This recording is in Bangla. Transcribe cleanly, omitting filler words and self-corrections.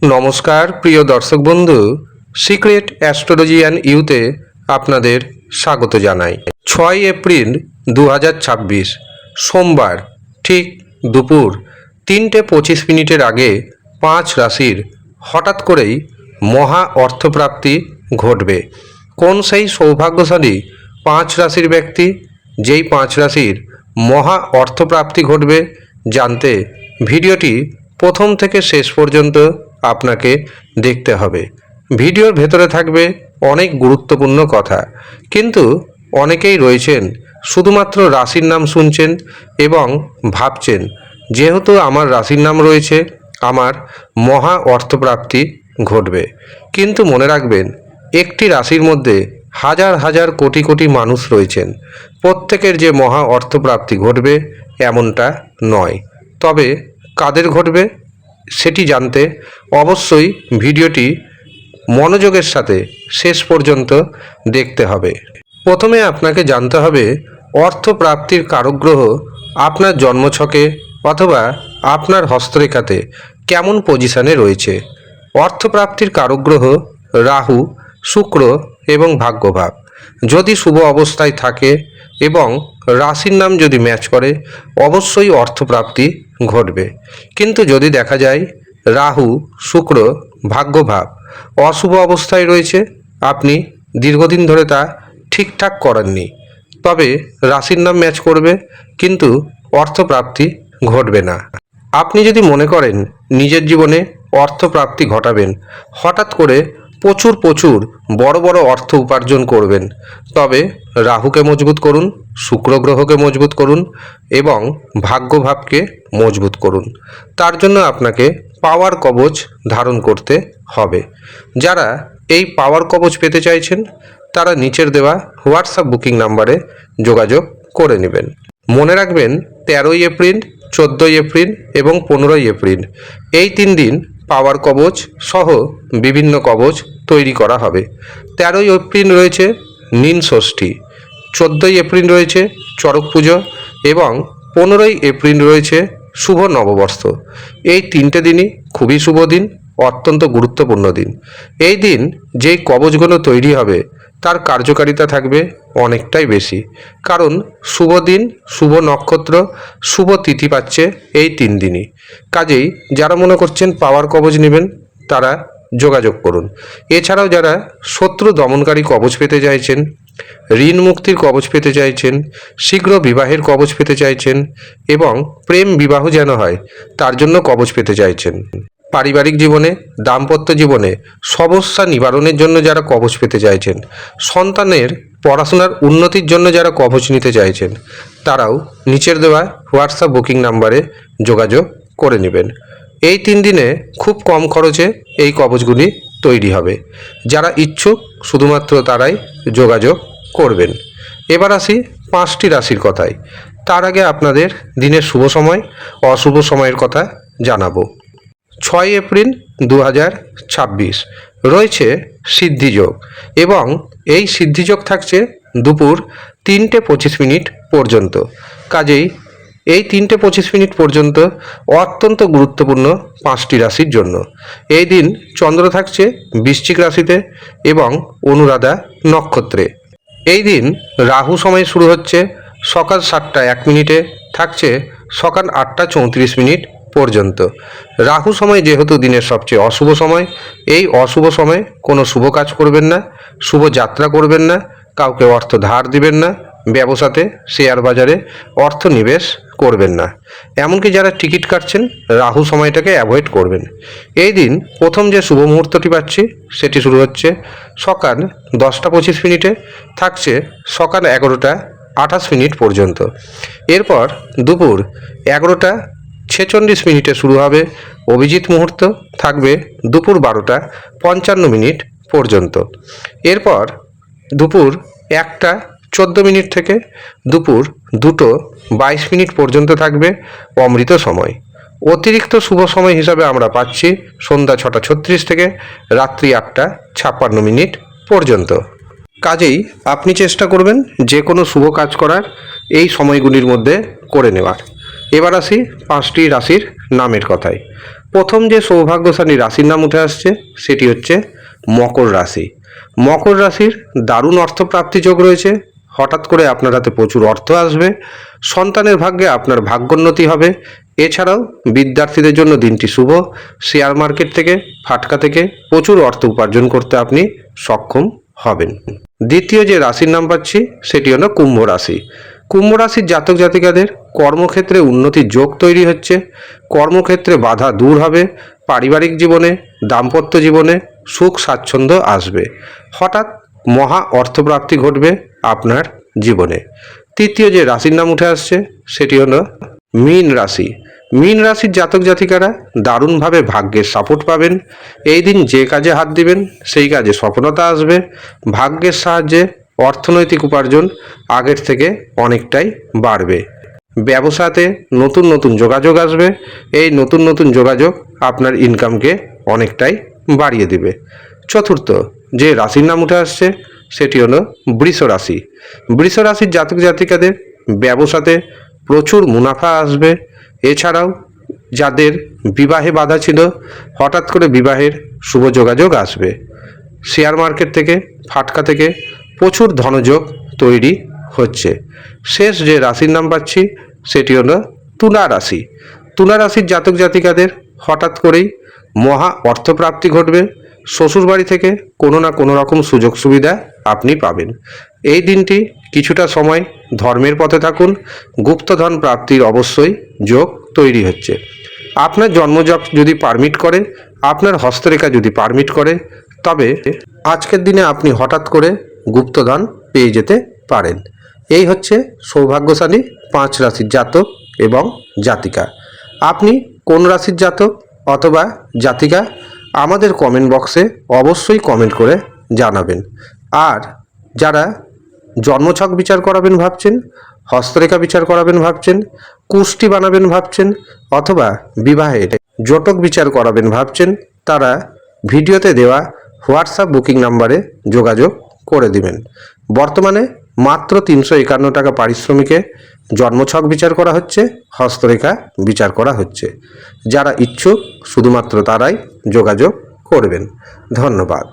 নমস্কার প্রিয় দর্শক বন্ধু, সিক্রেট অ্যাস্ট্রোলজি অ্যান্ড ইউতে আপনাদের স্বাগত জানাই। 6 এপ্রিল 2026 সোমবার ঠিক দুপুর 3:25 আগে 5 রাশির হঠাৎ করেই মহা অর্থপ্রাপ্তি ঘটবে। কোন সেই সৌভাগ্যশালী 5 রাশির ব্যক্তি, যেই 5 রাশির মহা অর্থপ্রাপ্তি ঘটবে জানতে ভিডিওটি প্রথম থেকে শেষ পর্যন্ত আপনাকে দেখতে হবে। ভিডিওর ভেতরে থাকবে অনেক গুরুত্বপূর্ণ কথা, কিন্তু অনেকেই রয়েছেন শুধুমাত্র রাশির নাম শুনছেন এবং ভাবছেন যেহেতু আমার রাশির নাম রয়েছে আমার মহা অর্থপ্রাপ্তি ঘটবে। কিন্তু মনে রাখবেন, একটি রাশির মধ্যে হাজার হাজার কোটি কোটি মানুষ রয়েছেন, প্রত্যেকের যে মহা অর্থপ্রাপ্তি ঘটবে এমনটা নয়। তবে কাদের ঘটবে সেটি জানতে অবশ্যই ভিডিওটি মনোযোগের সাথে শেষ পর্যন্ত দেখতে হবে। প্রথমে আপনাকে জানতে হবে অর্থপ্রাপ্তির কারক গ্রহ আপনার জন্মছকে অথবা আপনার হস্তরেখাতে কেমন পজিশনে রয়েছে। অর্থপ্রাপ্তির কারক গ্রহ রাহু, শুক্র এবং ভাগ্যভাব যদি শুভ অবস্থায় থাকে এবং রাশির নাম যদি ম্যাচ করে অবশ্যই অর্থপ্রাপ্তি ঘটবে। কিন্তু যদি দেখা যায় রাহু, শুক্র, ভাগ্যভাব অশুভ অবস্থায় রয়েছে, আপনি দীর্ঘদিন ধরে তা ঠিকঠাক করেননি, তবে রাশির নাম ম্যাচ করবে কিন্তু অর্থপ্রাপ্তি ঘটবে না। আপনি যদি মনে করেন নিজের জীবনে অর্থপ্রাপ্তি ঘটাবেন, হঠাৎ করে প্রচুর প্রচুর বড় বড় অর্থ উপার্জন করবেন, তবে রাহুকে মজবুত করুন, শুক্র গ্রহকে মজবুত করুন এবং ভাগ্যভাবকে মজবুত করুন। তার জন্য আপনাকে পাওয়ার কবচ ধারণ করতে হবে। যারা এই পাওয়ার কবচ পেতে চাইছেন তারা নিচের দেওয়া হোয়াটসঅ্যাপ বুকিং নাম্বারে যোগাযোগ করে নেবেন। মনে রাখবেন 13 এপ্রিল, 14 এপ্রিল এবং 15 এপ্রিল এই 3 দিন পাওয়ার কবচ সহ বিভিন্ন কবচ তৈরি করা হবে। 13 এপ্রিল রয়েছে নীল ষষ্ঠী, 14 এপ্রিল রয়েছে চড়ক পুজো এবং 15 এপ্রিল রয়েছে শুভ নববর্ষ। এই 3টে দিনই খুবই শুভ দিন, অত্যন্ত গুরুত্বপূর্ণ দিন। এই দিন যেই কবচগুলো তৈরি হবে তার কার্যকারিতা থাকবে অনেকটাই বেশি, কারণ শুভ দিন, শুভ নক্ষত্র, শুভ তিথি পাচ্ছে এই 3 দিনই। কাজেই যারা মনে করছেন পাওয়ার কবচ নেবেন তারা যোগাযোগ করুন। এছাড়াও যারা শত্রু দমনকারী কবচ পেতে চাইছেন, ঋণ মুক্তির কবচ পেতে চাইছেন, শীঘ্র বিবাহের কবচ পেতে চাইছেন এবং প্রেম বিবাহ যেন হয় তার জন্য কবচ পেতে চাইছেন, পারিবারিক জীবনে, দাম্পত্য জীবনে সমস্যা নিবারণের জন্য যারা কবচ পেতে চাইছেন, সন্তানের পড়াশোনার উন্নতির জন্য যারা কবচ নিতে চাইছেন, তারাও নিচের দেওয়া হোয়াটসঅ্যাপ বুকিং নাম্বারে যোগাযোগ করে নেবেন। এই 3 দিনে খুব কম খরচে এই কবচগুলি তৈরি হবে। যারা ইচ্ছুক শুধুমাত্র তারাই যোগাযোগ করবেন। এবার আসি 5টি রাশির কথায়। তার আগে আপনাদের দিনের শুভ সময়, অশুভ সময়ের কথা জানাবো। 6 এপ্রিল 2026 রয়েছে সিদ্ধিযোগ এবং এই সিদ্ধিযোগ থাকছে দুপুর 3:25 পর্যন্ত। কাজেই এই 3:25 পর্যন্ত অত্যন্ত গুরুত্বপূর্ণ 5টি রাশির জন্য। এই দিন চন্দ্র থাকছে বৃশ্চিক রাশিতে এবং অনুরাধা নক্ষত্রে। এই দিন রাহু সময় শুরু হচ্ছে সকাল 7:01, থাকছে সকাল 8:34 পর্যন্ত। রাহু সময় যেহেতু দিনের সবচেয়ে অশুভ সময়, এই অশুভ সময়ে কোনো শুভ কাজ করবেন না, শুভ যাত্রা করবেন না, কাউকে অর্থ ধার দিবেন না, ব্যবসাতে শেয়ার বাজারে অর্থ নিবেশ করবেন না। এমনকি যারা টিকিট কাটছেন রাহু সময়টাকে অ্যাভয়েড করবেন। এই দিন প্রথম যে শুভ মুহূর্তটি পাচ্ছি সেটি শুরু হচ্ছে সকাল 10:25, থাকছে সকাল 11:28 পর্যন্ত। এরপর দুপুর 11:46 শুরু হবে অভিজিৎ মুহূর্ত, থাকবে দুপুর 12:55 পর্যন্ত। এরপর দুপুর 1:14 থেকে দুপুর 2:22 পর্যন্ত থাকবে অমৃত সময়। অতিরিক্ত শুভ সময় হিসাবে আমরা পাচ্ছি সন্ধ্যা 6:36 থেকে রাত্রি 8:56 পর্যন্ত। কাজেই আপনি চেষ্টা করবেন যে কোনো শুভ কাজ করার এই সময়গুলির মধ্যে করে নেওয়ার। এবার আসি 5টি রাশির নামের কথায়। প্রথম যে সৌভাগ্যশালী রাশির নাম উঠে আসছে সেটি হচ্ছে মকর রাশি। মকর রাশির দারুণ অর্থপ্রাপ্তি যোগ রয়েছে। হঠাৎ করে আপনার হাতে প্রচুর অর্থ আসবে, সন্তানের ভাগ্যে আপনার ভাগ্যোন্নতি হবে। এছাড়াও বিদ্যার্থীদের জন্য দিনটি শুভ। শেয়ার মার্কেট থেকে, ফাটকা থেকে প্রচুর অর্থ উপার্জন করতে আপনি সক্ষম হবেন। দ্বিতীয় যে রাশির নাম পাচ্ছি সেটি হলো কুম্ভ রাশি। কুম্ভ রাশির জাতক জাতিকাদের কর্মক্ষেত্রে উন্নতির যোগ তৈরি হচ্ছে। কর্মক্ষেত্রে বাধা দূর হবে। পারিবারিক জীবনে, দাম্পত্য জীবনে সুখ স্বাচ্ছন্দ্য আসবে। হঠাৎ মহা অর্থপ্রাপ্তি ঘটবে আপনার জীবনে। তৃতীয় যে রাশির নাম উঠে আসছে সেটি হলো মীন রাশি। মীন রাশির জাতক জাতিকারা দারুণভাবে ভাগ্যের সাপোর্ট পাবেন। এই দিন যে কাজে হাত দিবেন সেই কাজে সফলতা আসবে। ভাগ্যের সাহায্যে অর্থনৈতিক উপার্জন আগের থেকে অনেকটাই বাড়বে। ব্যবসাতে নতুন নতুন যোগাযোগ আসবে। এই নতুন নতুন যোগাযোগ আপনার ইনকামকে অনেকটাই বাড়িয়ে দেবে। চতুর্থ যে রাশির নাম উঠে আসছে সেটি হলো বৃষ রাশি। বৃষ রাশির জাতক জাতিকাদের ব্যবসাতে প্রচুর মুনাফা আসবে। এছাড়াও যাদের বিবাহে বাধা ছিল, হঠাৎ করে বিবাহের শুভ যোগাযোগ আসবে। শেয়ার মার্কেট থেকে, ফাটকা থেকে প্রচুর ধনযোগ তৈরি হচ্ছে। শেষ যে রাশির নাম পাচ্ছি সেটি হলো তুলা রাশি। তুলা রাশির জাতক জাতিকাদের হঠাৎ করেই মহা অর্থপ্রাপ্তি ঘটবে। শ্বশুরবাড়ি থেকে কোনো না কোনো রকম সুযোগ সুবিধা আপনি পাবেন। এই দিনটি কিছুটা সময় ধর্মের পথে থাকুন। গুপ্তধন প্রাপ্তির অবশ্যই যোগ তৈরি হচ্ছে। আপনার জন্মজপ যদি পারমিট করে, আপনার হস্তরেখা যদি পারমিট করে, তবে আজকের দিনে আপনি হঠাৎ করে গুপ্তধন পেয়ে যেতে পারেন। এই হচ্ছে সৌভাগ্যশালী 5 রাশির জাতক এবং জাতিকা। আপনি কোন রাশির জাতক অথবা জাতিকা আমাদের কমেন্ট বক্সে অবশ্যই কমেন্ট করে জানাবেন। আর যারা জন্মছক বিচার করাবেন ভাবছেন, হস্তরেখা বিচার করাবেন ভাবছেন, কুষ্টি বানাবেন ভাবছেন, অথবা বিবাহের জটক বিচার করাবেন ভাবছেন, তারা ভিডিওতে দেওয়া হোয়াটসঅ্যাপ বুকিং নাম্বারে যোগাযোগ করে দিবেন। বর্তমানে মাত্র 351 টাকা পারিশ্রমিকে জন্মছক বিচার করা হচ্ছে, হস্তরেখা বিচার করা হচ্ছে। যারা ইচ্ছুক শুধুমাত্র তারাই যোগাযোগ করবেন। ধন্যবাদ।